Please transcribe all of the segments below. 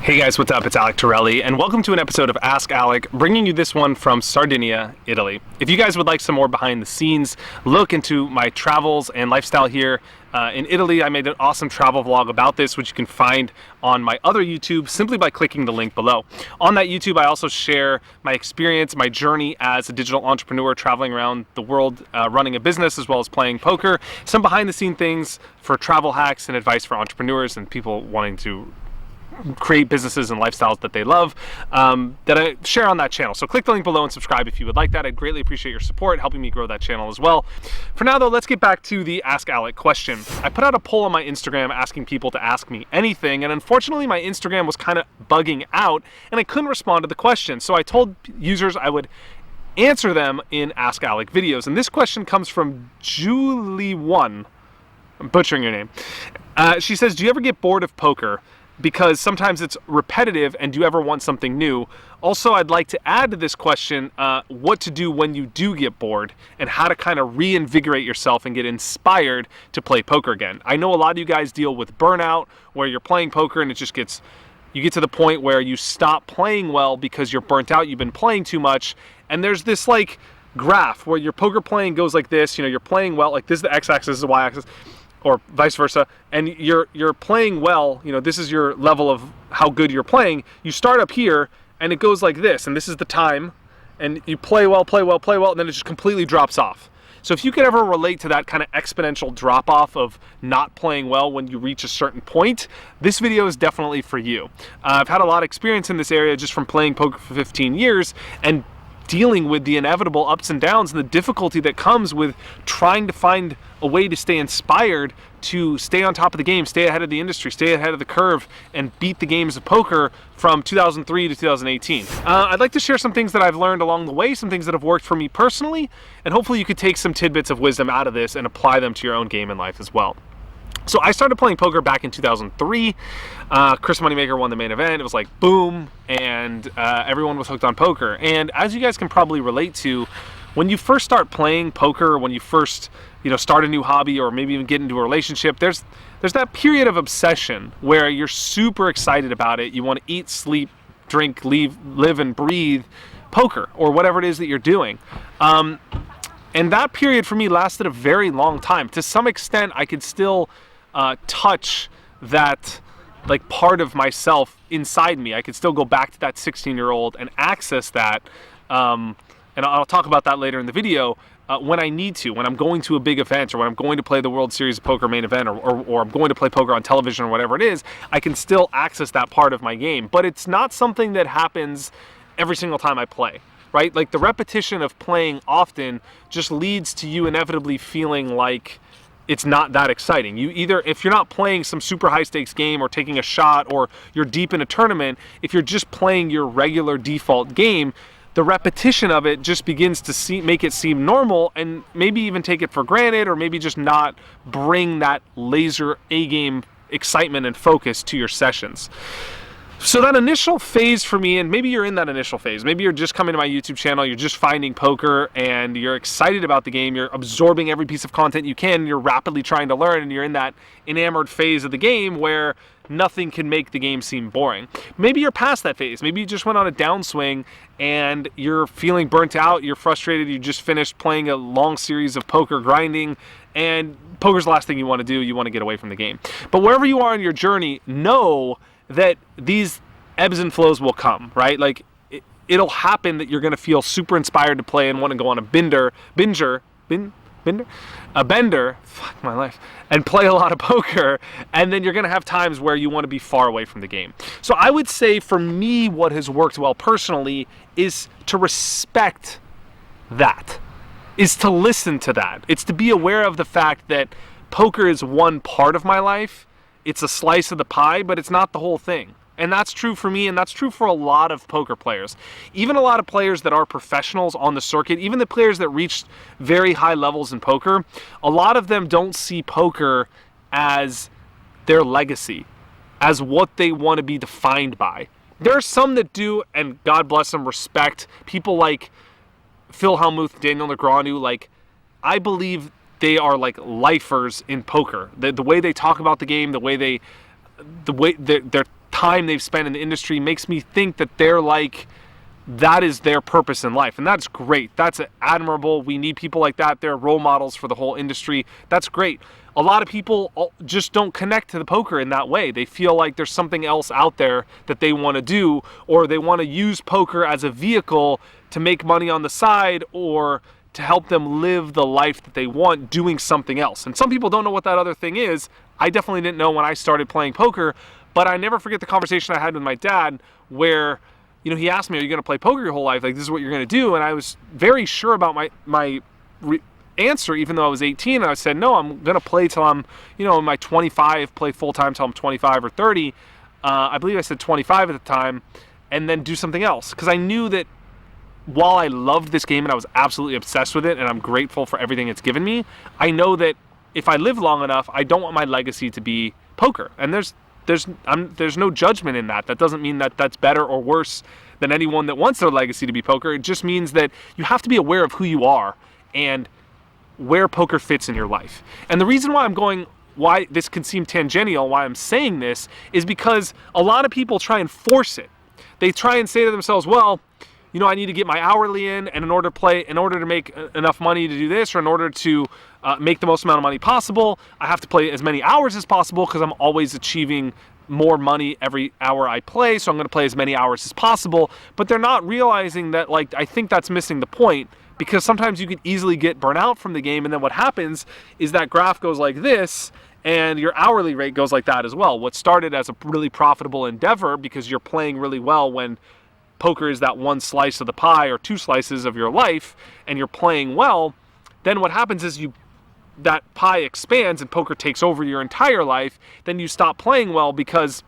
Hey guys, what's up? It's Alec Torelli, and welcome to an episode of Ask Alec, bringing you this one from Sardinia, Italy. If you guys would like some more behind the scenes look into my travels and lifestyle here in Italy, I made an awesome travel vlog about this, which you can find on my other YouTube simply by clicking the link below. On that YouTube, I also share my experience, my journey as a digital entrepreneur traveling around the world, running a business as well as playing poker, some behind the scene things for travel hacks and advice for entrepreneurs and people wanting to create businesses and lifestyles that they love, that I share on that channel. So click the link below and subscribe if you would like that. I'd greatly appreciate your support, helping me grow that channel as well. For now though, let's get back to the Ask Alec question. I put out a poll on my Instagram asking people to ask me anything, and unfortunately my Instagram was kind of bugging out and I couldn't respond to the question. So I told users I would answer them in Ask Alec videos. And this question comes from Julie1. I'm butchering your name. She says, do you ever get bored of poker? Because sometimes it's repetitive, and do you ever want something new? Also, I'd like to add to this question what to do when you do get bored and how to kind of reinvigorate yourself and get inspired to play poker again. I know a lot of you guys deal with burnout where you're playing poker and it just gets, you get to the point where you stop playing well because you're burnt out, you've been playing too much, and there's this like graph where your poker playing goes like this, you know, you're playing well, like this is the x-axis, this is the y-axis, or vice versa, and you're playing well, you know, this is your level of how good you're playing. You start up here and it goes like this, and this is the time, and you play well, and then it just completely drops off. So if you could ever relate to that kind of exponential drop off of not playing well when you reach a certain point, this video is definitely for you. I've had a lot of experience in this area just from playing poker for 15 years and dealing with the inevitable ups and downs and the difficulty that comes with trying to find a way to stay inspired, to stay on top of the game, stay ahead of the industry, stay ahead of the curve, and beat the games of poker from 2003 to 2018. I'd like to share some things that I've learned along the way, some things that have worked for me personally, and hopefully you could take some tidbits of wisdom out of this and apply them to your own game and life as well. So I started playing poker back in 2003. Chris Moneymaker won the main event. It was like boom, and everyone was hooked on poker. And as you guys can probably relate to, when you first start playing poker, when you first, you know, start a new hobby or maybe even get into a relationship, there's that period of obsession where you're super excited about it. You want to eat, sleep, drink, live and breathe poker or whatever it is that you're doing. And that period for me lasted a very long time. To some extent, I could still touch that like part of myself inside me. I could still go back to that 16-year-old and access that, and I'll talk about that later in the video, when I need to, when I'm going to a big event or when I'm going to play the World Series of Poker main event or I'm going to play poker on television or whatever it is, I can still access that part of my game. But it's not something that happens every single time I play, right? Like the repetition of playing often just leads to you inevitably feeling like it's not that exciting. You either, if you're not playing some super high stakes game or taking a shot or you're deep in a tournament, if you're just playing your regular default game, the repetition of it just begins to make it seem normal and maybe even take it for granted or maybe just not bring that laser A-game excitement and focus to your sessions. So that initial phase for me, and maybe you're in that initial phase, maybe you're just coming to my YouTube channel, you're just finding poker and you're excited about the game, you're absorbing every piece of content you can, you're rapidly trying to learn, and you're in that enamored phase of the game where nothing can make the game seem boring. Maybe you're past that phase, maybe you just went on a downswing and you're feeling burnt out, you're frustrated, you just finished playing a long series of poker grinding, and poker's the last thing you want to do, you want to get away from the game. But wherever you are in your journey, know that these ebbs and flows will come, right? Like it'll happen that you're going to feel super inspired to play and want to go on a bender, fuck my life, and play a lot of poker, and then you're going to have times where you want to be far away from the game. So I would say for me, what has worked well personally is to respect that, is to listen to that. It's to be aware of the fact that poker is one part of my life. It's a slice of the pie, but it's not the whole thing. And that's true for me, and that's true for a lot of poker players. Even a lot of players that are professionals on the circuit, even the players that reached very high levels in poker, a lot of them don't see poker as their legacy, as what they want to be defined by. There are some that do, and God bless them, respect people like Hellmuth and Daniel Negreanu. Like, I believe they are like lifers in poker. The way they talk about the game, the way they the way their time they've spent in the industry makes me think that they're like, that is their purpose in life. And that's great. That's admirable. We need people like that. They're role models for the whole industry. That's great. A lot of people just don't connect to the poker in that way. They feel like there's something else out there that they want to do, or they want to use poker as a vehicle to make money on the side, or to help them live the life that they want doing something else. And some people don't know what that other thing is. I definitely didn't know when I started playing poker, but I never forget the conversation I had with my dad where, you know, he asked me, are you going to play poker your whole life? Like, this is what you're going to do. And I was very sure about my answer, even though I was 18. And I said, no, I'm going to play till I'm, you know, in my 25, play full time till I'm 25 or 30. I believe I said 25 at the time, and then do something else. Because I knew that while I loved this game and I was absolutely obsessed with it, and I'm grateful for everything it's given me, I know that if I live long enough, I don't want my legacy to be poker. And there's no judgment in that. That doesn't mean that that's better or worse than anyone that wants their legacy to be poker. It just means that you have to be aware of who you are and where poker fits in your life. And the reason why this can seem tangential, why I'm saying this, is because a lot of people try and force it. They try and say to themselves, well, you know, I need to get my hourly in, and in order to make enough money to do this, or in order to make the most amount of money possible, I have to play as many hours as possible because I'm always achieving more money every hour I play, so I'm going to play as many hours as possible. But they're not realizing that, like, I think that's missing the point, because sometimes you could easily get burnt out from the game, and then what happens is that graph goes like this, and your hourly rate goes like that as well. What started as a really profitable endeavor because you're playing really well when poker is that one slice of the pie or two slices of your life, and you're playing well, then what happens is that pie expands and poker takes over your entire life. Then you stop playing well because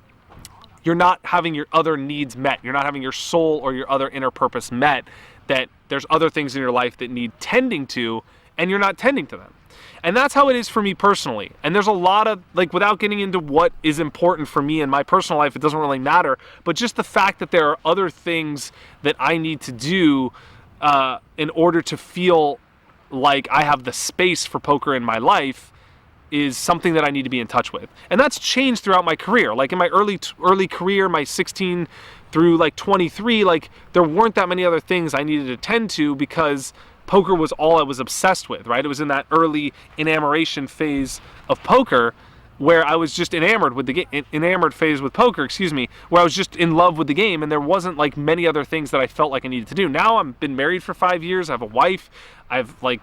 you're not having your other needs met. You're not having your soul or your other inner purpose met, that there's other things in your life that need tending to, and you're not tending to them. And that's how it is for me personally. And there's a lot of, like, without getting into what is important for me in my personal life, it doesn't really matter, but just the fact that there are other things that I need to do in order to feel like I have the space for poker in my life is something that I need to be in touch with. And that's changed throughout my career. Like in my early career, my 16 through like 23, like there weren't that many other things I needed to tend to because poker was all I was obsessed with, right? It was in that early enamoration phase of poker where I was just enamored with the game, enamored phase with poker, where I was just in love with the game, and there wasn't like many other things that I felt like I needed to do. Now I've been married for 5 years, I have a wife, I have like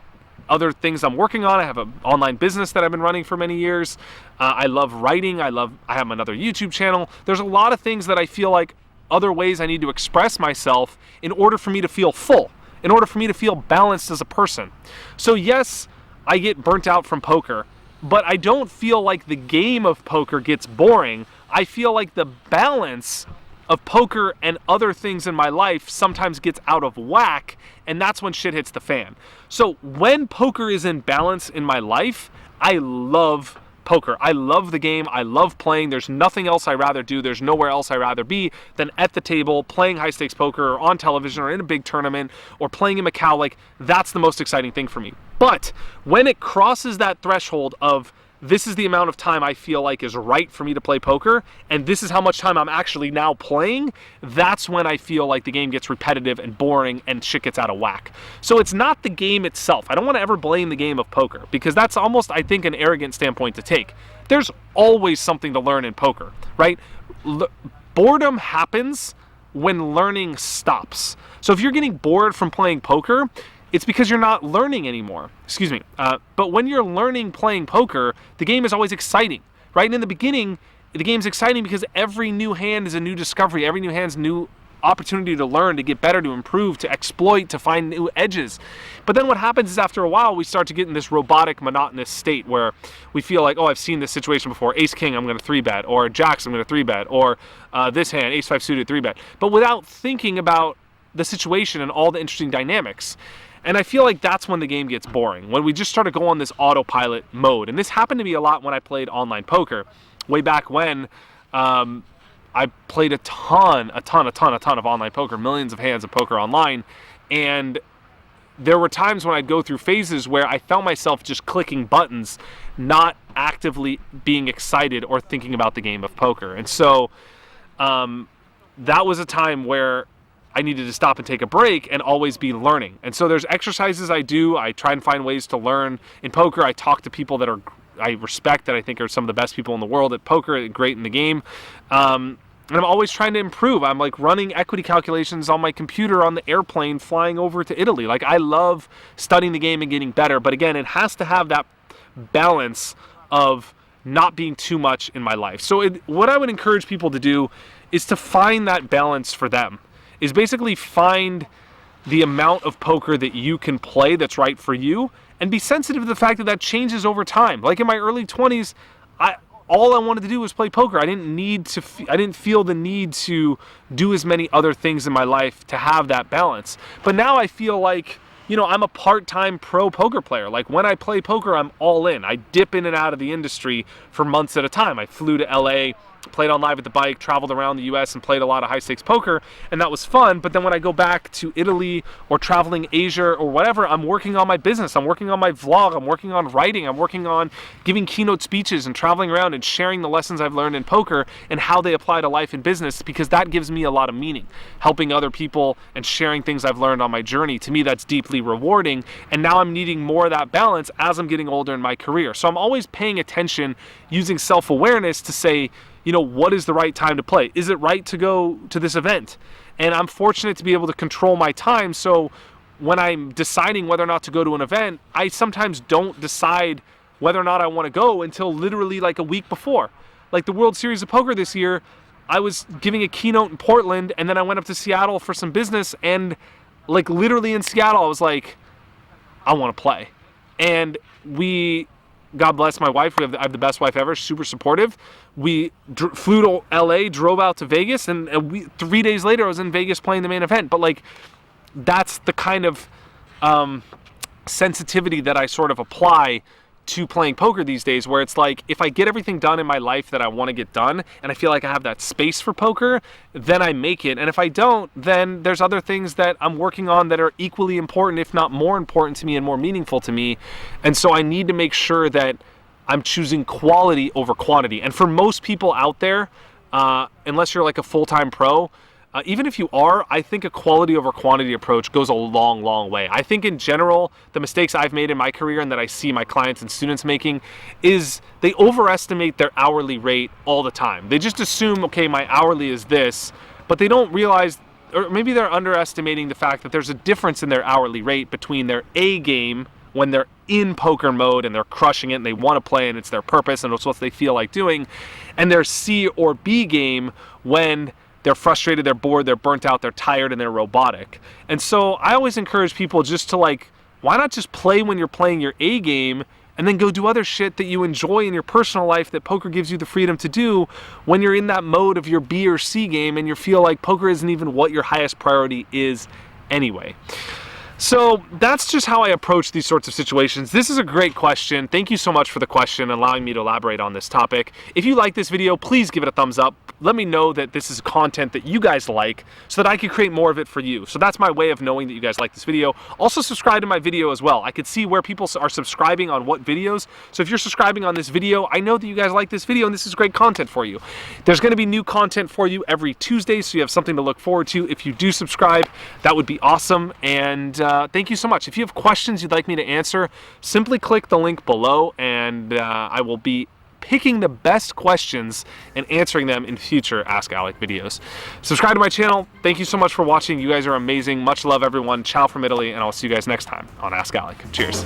other things I'm working on, I have an online business that I've been running for many years, I love writing, I have another YouTube channel. There's a lot of things that I feel like other ways I need to express myself in order for me to feel full, in order for me to feel balanced as a person. So yes, I get burnt out from poker, but I don't feel like the game of poker gets boring. I feel like the balance of poker and other things in my life sometimes gets out of whack, and that's when shit hits the fan. So when poker is in balance in my life, I love poker. I love the game. I love playing. There's nothing else I'd rather do. There's nowhere else I'd rather be than at the table playing high stakes poker or on television or in a big tournament or playing in Macau. Like, that's the most exciting thing for me. But when it crosses that threshold of this is the amount of time I feel like is right for me to play poker, and this is how much time I'm actually now playing, that's when I feel like the game gets repetitive and boring and shit gets out of whack. So it's not the game itself. I don't want to ever blame the game of poker, because that's almost, I think, an arrogant standpoint to take. There's always something to learn in poker, right? Boredom happens when learning stops. So if you're getting bored from playing poker, it's because you're not learning anymore. But when you're learning playing poker, the game is always exciting, right? And in the beginning, the game's exciting because every new hand is a new discovery. Every new hand's a new opportunity to learn, to get better, to improve, to exploit, to find new edges. But then what happens is after a while, we start to get in this robotic, monotonous state where we feel like, oh, I've seen this situation before. Ace King, I'm going to 3-bet, or Jacks, I'm going to 3-bet, or this hand, Ace 5 suited, 3-bet. But without thinking about the situation and all the interesting dynamics. And I feel like that's when the game gets boring, when we just start to go on this autopilot mode. And this happened to me a lot when I played online poker. Way back when, I played a ton of online poker, millions of hands of poker online. And there were times when I'd go through phases where I found myself just clicking buttons, not actively being excited or thinking about the game of poker. And so that was a time where I needed to stop and take a break and always be learning. And so there's exercises I do. I try and find ways to learn. In poker, I talk to people that I respect, that I think are some of the best people in the world at poker, great in the game. And I'm always trying to improve. I'm like running equity calculations on my computer on the airplane flying over to Italy. Like, I love studying the game and getting better. But again, it has to have that balance of not being too much in my life. So what I would encourage people to do is to find that balance for them. Is basically find the amount of poker that you can play that's right for you, and be sensitive to the fact that that changes over time. Like in my early 20s, all I wanted to do was play poker. I didn't feel the need to do as many other things in my life to have that balance. But now I feel like, I'm a part-time pro poker player. Like, when I play poker, I'm all in. I dip in and out of the industry for months at a time. I flew to LA, played on Live at the Bike, traveled around the US and played a lot of high-stakes poker, and that was fun. But then when I go back to Italy or traveling Asia or whatever, I'm working on my business, I'm working on my vlog, I'm working on writing, I'm working on giving keynote speeches and traveling around and sharing the lessons I've learned in poker and how they apply to life and business, because that gives me a lot of meaning. Helping other people and sharing things I've learned on my journey, to me, that's deeply rewarding. And now I'm needing more of that balance as I'm getting older in my career. So I'm always paying attention, using self-awareness to say, what is the right time to play? Is it right to go to this event? And I'm fortunate to be able to control my time. So when I'm deciding whether or not to go to an event, I sometimes don't decide whether or not I want to go until literally like a week before. Like the World Series of Poker this year, I was giving a keynote in Portland, and then I went up to Seattle for some business, and like literally in Seattle, I was like, I want to play. And God bless my wife. I have the best wife ever, super supportive. We flew to LA, drove out to Vegas, and 3 days later I was in Vegas playing the main event. But like, that's the kind of sensitivity that I sort of apply to playing poker these days, where it's like, if I get everything done in my life that I want to get done, and I feel like I have that space for poker, then I make it. And if I don't, then there's other things that I'm working on that are equally important, if not more important to me and more meaningful to me. And so I need to make sure that I'm choosing quality over quantity. And for most people out there, unless you're like a full-time pro, even if you are, I think a quality over quantity approach goes a long, long way. I think in general, the mistakes I've made in my career and that I see my clients and students making is they overestimate their hourly rate all the time. They just assume, okay, my hourly is this, but they don't realize, or maybe they're underestimating the fact that there's a difference in their hourly rate between their A game when they're in poker mode and they're crushing it and they want to play and it's their purpose and it's what they feel like doing, and their C or B game when they're frustrated, they're bored, they're burnt out, they're tired, and they're robotic. And so I always encourage people just to like, why not just play when you're playing your A game and then go do other shit that you enjoy in your personal life that poker gives you the freedom to do when you're in that mode of your B or C game and you feel like poker isn't even what your highest priority is anyway. So that's just how I approach these sorts of situations. This is a great question. Thank you so much for the question and allowing me to elaborate on this topic. If you like this video, please give it a thumbs up. Let me know that this is content that you guys like so that I can create more of it for you. So that's my way of knowing that you guys like this video. Also subscribe to my video as well. I could see where people are subscribing on what videos. So if you're subscribing on this video, I know that you guys like this video and this is great content for you. There's going to be new content for you every Tuesday, so you have something to look forward to. If you do subscribe, that would be awesome. And thank you so much. If you have questions you'd like me to answer, simply click the link below and I will be picking the best questions and answering them in future Ask Alec videos. Subscribe to my channel. Thank you so much for watching. You guys are amazing. Much love, everyone. Ciao from Italy, and I'll see you guys next time on Ask Alec. Cheers.